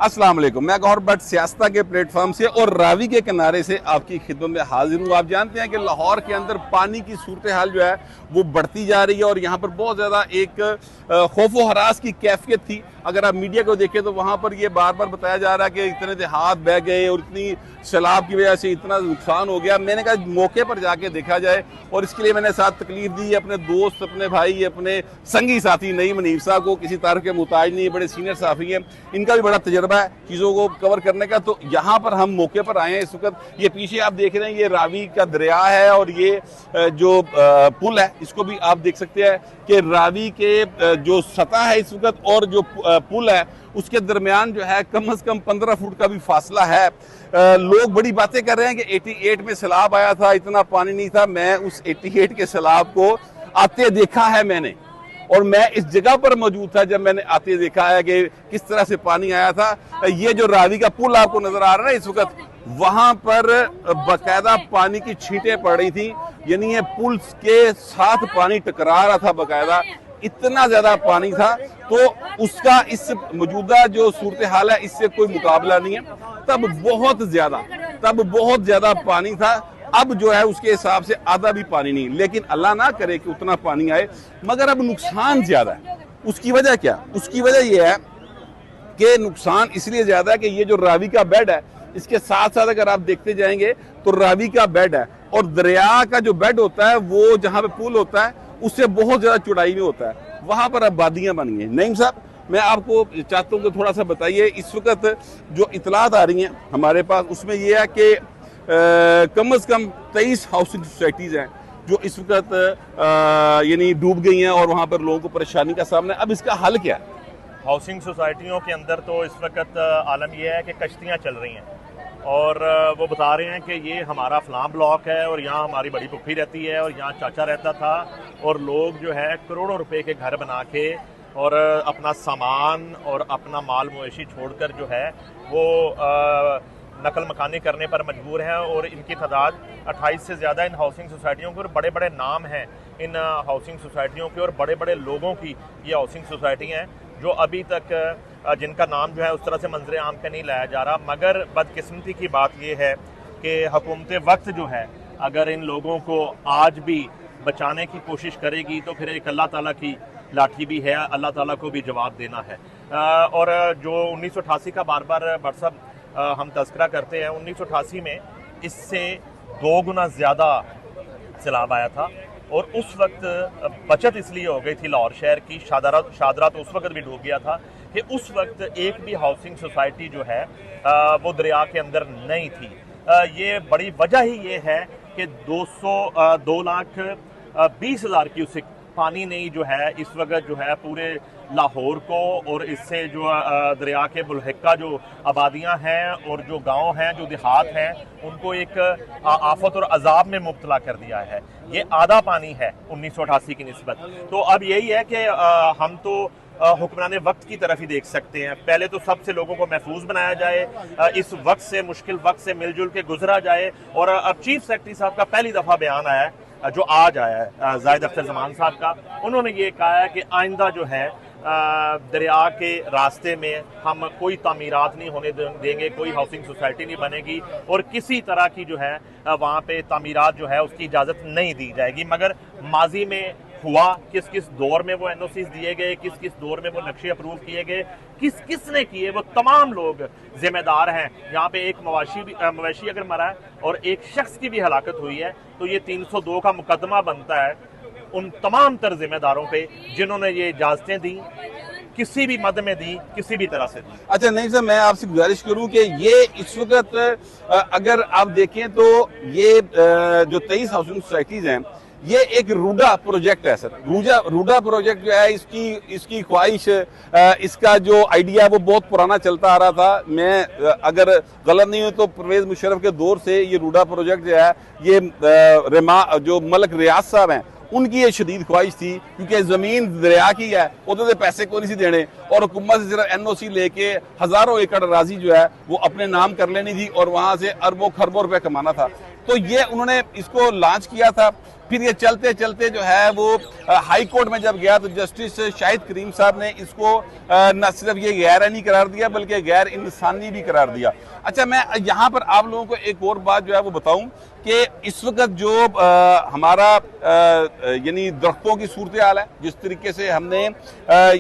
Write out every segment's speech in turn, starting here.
अस्सलाम वालेकुम। मैं गौहर भट्ट सियासता के प्लेटफॉर्म से और रावी के किनारे से आपकी खिदमत में हाजिर हूँ। आप जानते हैं कि लाहौर के अंदर पानी की सूरत हाल जो है वो बढ़ती जा रही है और यहाँ पर बहुत ज़्यादा एक खौफो हरास की कैफियत थी। अगर आप मीडिया को देखें तो वहाँ पर ये बार बार बताया जा रहा है कि इतने देहात बह गए और इतनी सैलाब की वजह से इतना नुकसान हो गया। मैंने कहा मौके पर जाके देखा जाए और इसके लिए मैंने साथ तकलीफ दी अपने दोस्त, अपने भाई, अपने संगी साथी नईम मुनीर साहब को। किसी तार के मुताज नहीं, बड़े सीनियर साफी हैं, इनका भी बड़ा तजर्बा है चीज़ों को कवर करने का। तो यहाँ पर हम मौके पर आए हैं इस वक्त। ये पीछे आप देख रहे हैं ये रावी का दरिया है और ये जो पुल है इसको भी आप देख सकते हैं कि रावी के जो सतह है इस वक्त और जो पुल है उसके दरमियान जो है कम से कम 15 फुट का भी फासला है। लोग बड़ी बातें कर रहे हैं कि 88 में सैलाब आया था, इतना पानी नहीं था। मैं उस 88 के सैलाब को आते देखा है मैंने, और मैं इस जगह पर मौजूद था जब मैंने आते देखा है कि किस तरह से पानी आया था। ये जो रावी का पुल आपको नजर आ रहा है इस वक्त, वहां पर बकायदा पानी की छींटें पड़ रही थी, यानी ये पुल के साथ पानी टकरा रहा था बकायदा, इतना ज्यादा पानी था। तो उसका इस मौजूदा जो सूरत हाल है इससे कोई मुकाबला नहीं है। तब बहुत ज्यादा पानी था, अब जो है उसके हिसाब से आधा भी पानी नहीं। लेकिन अल्लाह ना करे कि उतना पानी आए, मगर अब नुकसान ज्यादा है। उसकी वजह क्या? उसकी वजह यह है कि नुकसान इसलिए ज्यादा है कि ये जो रावी का बेड है इसके साथ साथ अगर आप देखते जाएंगे तो रावी का बेड है और दरिया का जो बेड होता है वो जहां पे पुल होता है उससे बहुत ज्यादा चौड़ाई में होता है। वहां पर अब वादियां बन गई हैं। नईम साहब, मैं आपको चाहता हूं कि थोड़ा सा बताइए, इस वक्त जो इतलात आ रही हैं हमारे पास उसमें यह है कि कम से कम 23 हाउसिंग सोसाइटीज हैं जो इस वक्त यानी डूब गई हैं और वहां पर लोगों को परेशानी का सामना है। अब इसका हल क्या है? हाउसिंग सोसाइटियों के अंदर तो इस वक्त आलम यह है कि कश्तियाँ चल रही हैं और वो बता रहे हैं कि ये हमारा फलां ब्लॉक है और यहाँ हमारी बड़ी पुप्पी रहती है और यहाँ चाचा रहता था, और लोग जो है करोड़ों रुपए के घर बना के और अपना सामान और अपना माल मवेशी छोड़कर जो है वो नकल मकानी करने पर मजबूर हैं। और इनकी तादाद 28 से ज़्यादा इन हाउसिंग सोसाइटियों के, और बड़े बड़े नाम हैं इन हाउसिंग सोसाइटियों के और बड़े बड़े लोगों की ये हाउसिंग सोसाइटी हैं जो अभी तक जिनका नाम जो है उस तरह से मंजर आम पे नहीं लाया जा रहा। मगर बदकिस्मती की बात यह है कि हुकूमत वक्त जो है अगर इन लोगों को आज भी बचाने की कोशिश करेगी तो फिर एक अल्लाह ताला की लाठी भी है, अल्लाह ताला को भी जवाब देना है। और जो 1988 का बार बार व्हाट्सअप हम तस्करा करते हैं, 1988 में इससे 2 गुना ज़्यादा सैलाब आया था और उस वक्त बचत इसलिए हो गई थी लाहौर शहर की, शादरा तो उस वक्त भी डूब गया था कि उस वक्त एक भी हाउसिंग सोसाइटी जो है वो दरिया के अंदर नहीं थी। ये बड़ी वजह ही ये है कि 2,20,000 क्यूसेक पानी नहीं जो है इस वक्त जो है पूरे लाहौर को और इससे जो दरिया के मुल्हिका जो आबादियां हैं और जो गांव हैं, जो देहात हैं, उनको एक आफत और अजाब में मुब्तला कर दिया है। ये आधा पानी है 1988 की निस्बत। तो अब यही है कि हम तो हुक्मरान वक्त की तरफ ही देख सकते हैं। पहले तो सबसे लोगों को महफूज बनाया जाए, इस वक्त से, मुश्किल वक्त से मिलजुल के गुजरा जाए। और अब चीफ सेक्रेटरी साहब का पहली दफ़ा बयान आया है, जो आज आया है जाहिद अख्तर जमान साहब का। उन्होंने ये कहा है कि आइंदा जो है दरिया के रास्ते में हम कोई तामीरात नहीं होने देंगे, कोई हाउसिंग सोसाइटी नहीं बनेगी और किसी तरह की जो है वहाँ पे तामीरात जो है उसकी इजाज़त नहीं दी जाएगी। मगर माजी में हुआ, किस किस दौर में वो एनओसीज दिए गए, किस किस दौर में वो नक्शे अप्रूव किए गए, किसने किए, वो तमाम लोग जिम्मेदार हैं। यहाँ पे एक मवेशी अगर मरा है और एक शख्स की भी हलाकत हुई है तो ये 302 का मुकदमा बनता है उन तमाम तर जिम्मेदारों पे जिन्होंने ये इजाजतें दी, किसी भी मद में दी, किसी भी तरह से दी। अच्छा नहीं सर, मैं आपसे गुजारिश करूं कि ये इस वक्त अगर आप देखें तो ये जो 23 हाउसिंग सोसाइटीज हैं ये एक रूडा प्रोजेक्ट है सर। रूडा प्रोजेक्ट जो है इसकी ख्वाहिश, इसका जो आइडिया वो बहुत पुराना चलता आ रहा था। मैं अगर गलत नहीं हूं तो परवेज मुशर्रफ के दौर से ये रूडा प्रोजेक्ट जो है ये जो मलक रियाज साहब हैं उनकी ये शदीद ख्वाहिश थी, क्योंकि जमीन दरिया की है, उधर पैसे को नहीं सी देने और हुकूमत से सिर्फ एनओसी लेके हजारों एकड़ राजी जो है वो अपने नाम कर लेनी थी और वहां से अरबों खरबों रुपए कमाना था। तो ये उन्होंने इसको लॉन्च किया था। फिर ये चलते चलते जो है वो हाई कोर्ट में जब गया तो जस्टिस शाहिद करीम साहब ने इसको न सिर्फ ये गैर-आईनी करार दिया बल्कि गैर इंसानी भी करार दिया। अच्छा, मैं यहाँ पर आप लोगों को एक और बात जो है वो बताऊं कि इस वक्त जो हमारा यानी दरख्तों की सूरत हाल है, जिस तरीके से हमने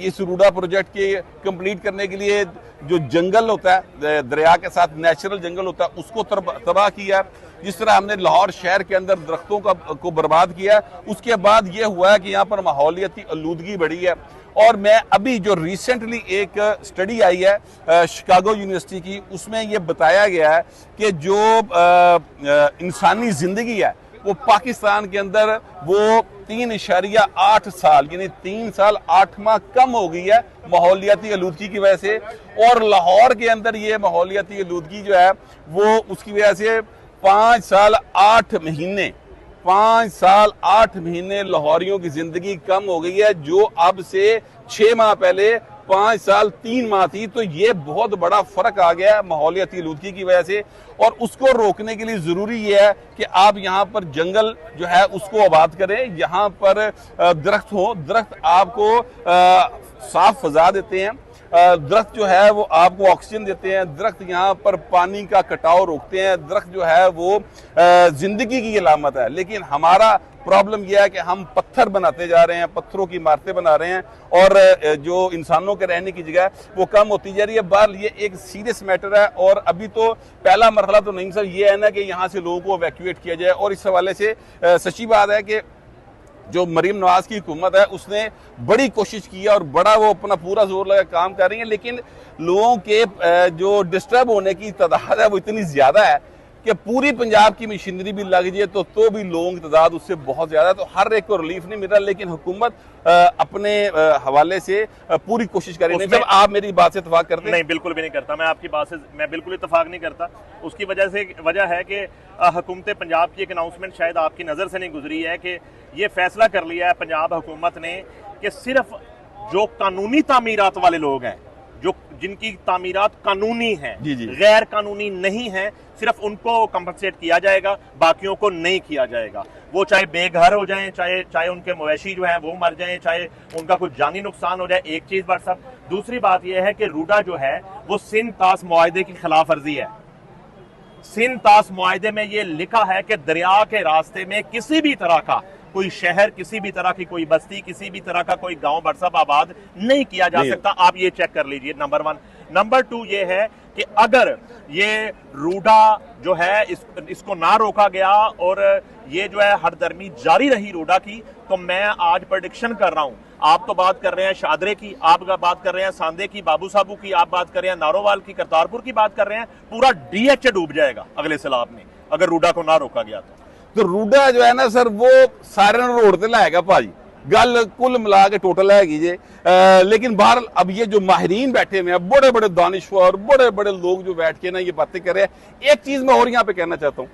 इस रूडा प्रोजेक्ट के कंप्लीट करने के लिए जो जंगल होता है, दरिया के साथ नेचुरल जंगल होता है, उसको तबाह किया, जिस तरह हमने लाहौर शहर के अंदर दरख्तों को बर्बाद किया, उसके बाद ये हुआ है कि यहाँ पर माहौलियाती आलूदगी बढ़ी है। और मैं अभी जो रिसेंटली एक स्टडी आई है शिकागो यूनिवर्सिटी की, उसमें ये बताया गया है कि जो इंसानी जिंदगी है वो पाकिस्तान के अंदर वो 3.8 साल यानी 3 साल 8 माह कम हो गई है माहौलियाती आलूदगी की वजह से। और लाहौर के अंदर ये माहौलियाती आलूदगी जो है वो उसकी वजह से 5 साल 8 महीने लाहौरियों की जिंदगी कम हो गई है, जो अब से 6 माह पहले 5 साल 3 माह थी। तो ये बहुत बड़ा फर्क आ गया है माहौलियाती आलूदगी की वजह से, और उसको रोकने के लिए जरूरी ये है कि आप यहाँ पर जंगल जो है उसको आबाद करें, यहाँ पर दरख्त हो। दरख्त आपको साफ फजा देते हैं, दरख्त जो है वो आपको ऑक्सीजन देते हैं, दरख्त यहाँ पर पानी का कटाव रोकते हैं, दरख्त जो है वो जिंदगी की अलामत है। लेकिन हमारा प्रॉब्लम यह है कि हम पत्थर बनाते जा रहे हैं, पत्थरों की इमारतें बना रहे हैं, और जो इंसानों के रहने की जगह वो कम होती जा रही है। बहरहाल ये एक सीरियस मैटर है, और अभी तो पहला मरहला तो नहीं सर ये है ना कि यहाँ से लोगों को इवैक्यूएट किया जाए। और इस हवाले से सच्ची बात है कि जो मरीम नवाज की हुकूमत है उसने बड़ी कोशिश की है और बड़ा वो अपना पूरा जोर लगा काम कर रही है, लेकिन लोगों के जो डिस्टर्ब होने की तादाद है वो इतनी ज्यादा है कि पूरी पंजाब की मशीनरी भी लग जाए तो भी लोगों की तादाद उससे बहुत ज्यादा है। तो हर एक को रिलीफ नहीं मिल रहा, लेकिन हुकूमत अपने हवाले से पूरी कोशिश कर रही है। जब आप मेरी बात से इतफाक करते हैं? नहीं, बिल्कुल भी नहीं करता। मैं आपकी बात से मैं बिल्कुल इतफाक नहीं करता। उसकी वजह है कि हुकूमत पंजाब की एक अनाउंसमेंट शायद आपकी नज़र से नहीं गुजरी है कि ये फैसला कर लिया है पंजाब हुकूमत ने कि सिर्फ जो कानूनी तामीरात वाले लोग हैं, जो जिनकी तामीरात कानूनी हैं, गैर कानूनी नहीं है, सिर्फ उनको कंपनसेट किया जाएगा, बाकियों को नहीं किया जाएगा। वो चाहे बेघर हो जाएं, चाहे उनके मवेशी जो हैं वो मर जाएं, चाहे उनका कुछ जानी नुकसान हो जाए। एक चीज बट सब, दूसरी बात यह है कि रूडा जो है वो सिंध तास मुआहदे की खिलाफ वर्जी है। सिंध तास मुआहदे में ये लिखा है कि दरिया के रास्ते में किसी भी तरह का कोई शहर, किसी भी तरह की कोई बस्ती, किसी भी तरह का कोई गांव बरसब आबाद नहीं किया जा सकता। आप ये चेक कर लीजिए, नंबर 1। नंबर 2 ये है कि अगर ये रूडा जो है इसको ना रोका गया और ये जो है हरदर्मी जारी रही रूडा की, तो मैं आज प्रेडिक्शन कर रहा हूं, आप तो बात कर रहे हैं शादरे की, आप बात कर रहे हैं सांदे की, बाबू साबू की, आप बात कर रहे हैं नारोवाल की, करतारपुर की बात कर रहे हैं, पूरा डीएच डूब जाएगा अगले सैलाब में अगर रूडा को ना रोका गया तो रूडा जो है ना सर वो सारे रोड ते लाएगा भाजी, गल कुल मिला के टोटल हैगी जे। लेकिन बाहर अब ये जो माहिरीन बैठे हुए हैं, बड़े बड़े दानिश्वर, बड़े बड़े लोग जो बैठ के ना ये बातें कर रहे हैं, एक चीज मैं और यहाँ पे कहना चाहता हूँ,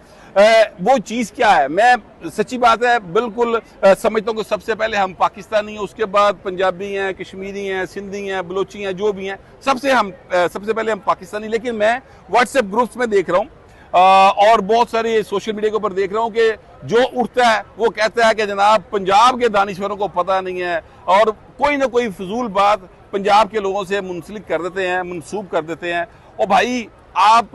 वो चीज क्या है, मैं सच्ची बात है बिल्कुल समझता हूँ कि सबसे पहले हम पाकिस्तानी हैं, उसके बाद पंजाबी हैं, कश्मीरी हैं, सिंधी हैं, बलोची हैं, जो भी हैं, सबसे पहले हम पाकिस्तानी। लेकिन मैं व्हाट्सएप ग्रुप्स में देख रहा हूँ और बहुत सारे सोशल मीडिया के ऊपर देख रहा हूँ कि जो उठता है वो कहता है कि जनाब पंजाब के दानिश्वरों को पता नहीं है, और कोई ना कोई फजूल बात पंजाब के लोगों से मुंसलिक कर देते हैं, मनसूब कर देते हैं। और भाई आप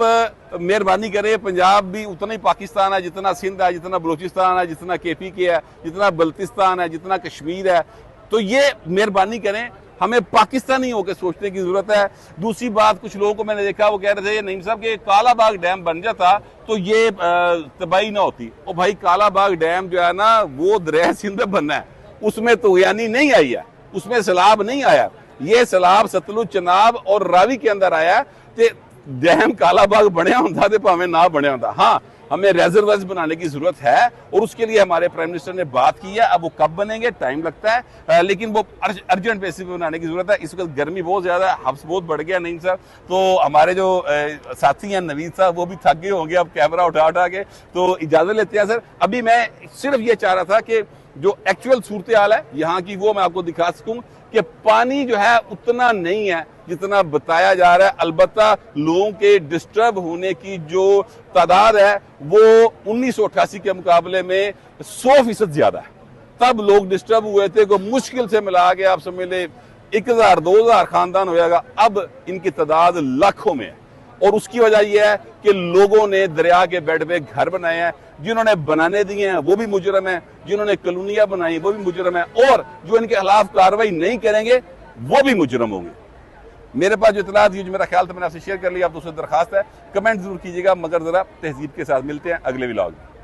मेहरबानी करें, पंजाब भी उतना ही पाकिस्तान है जितना सिंध है, जितना बलूचिस्तान है, जितना KPK है, जितना बल्तिस्तान है, जितना कश्मीर है। तो ये मेहरबानी करें, हमें पाकिस्तानी होकर सोचने की जरूरत है। दूसरी बात, कुछ लोगों को मैंने देखा वो कह रहे थे नईम साहब के कालाबाग डैम बन जाता तो ये तबाही ना होती। और भाई कालाबाग डैम जो है ना वो दरिया सिंध में बनना है, उसमें तो यानी नहीं आई है, उसमें सैलाब नहीं आया, ये सैलाब सतलुज, चनाब और रावी के अंदर आया। तो डैम कालाबाग बनया होता तो भावें ना बनया होता। हाँ, हमें रेजर्वायर्स बनाने की जरूरत है और उसके लिए हमारे प्राइम मिनिस्टर ने बात की है। अब वो कब बनेंगे, टाइम लगता है, लेकिन वो अर्जेंट बेसिस पे बनाने की जरूरत है। इस वक्त गर्मी बहुत ज्यादा है, हब्स बहुत बढ़ गया नहीं सर, तो हमारे जो साथी हैं नवीद साहब वो भी थक गए होंगे अब कैमरा उठा के, तो इजाजत लेते हैं सर। अभी मैं सिर्फ ये चाह रहा था कि जो एक्चुअल सूरत हाल है यहाँ की वो मैं आपको दिखा सकूं कि पानी जो है उतना नहीं है जितना बताया जा रहा है। अलबत्ता लोगों के डिस्टर्ब होने की जो तादाद है वो 1988 के मुकाबले में 100% ज्यादा है। तब लोग डिस्टर्ब हुए थे को मुश्किल से मिला के आप समझ ले 1000-2000 खानदान हो जाएगा। अब इनकी तादाद लाखों में है और उसकी वजह यह है कि लोगों ने दरिया के बेड पे घर बनाए हैं। जिन्होंने बनाने दिए हैं वो भी मुजरम है, जिन्होंने कॉलोनियां बनाई वो भी मुजरम है, और जो इनके खिलाफ कार्रवाई नहीं करेंगे वो भी मुजरम होंगे। मेरे पास जो इतलात थी, जो मेरा ख्याल था, मैंने आपसे शेयर कर लिया। आप दोस्तों दरखास्त है कमेंट जरूर कीजिएगा, मगर जरा तहजीब के साथ। मिलते हैं अगले व्लॉग में।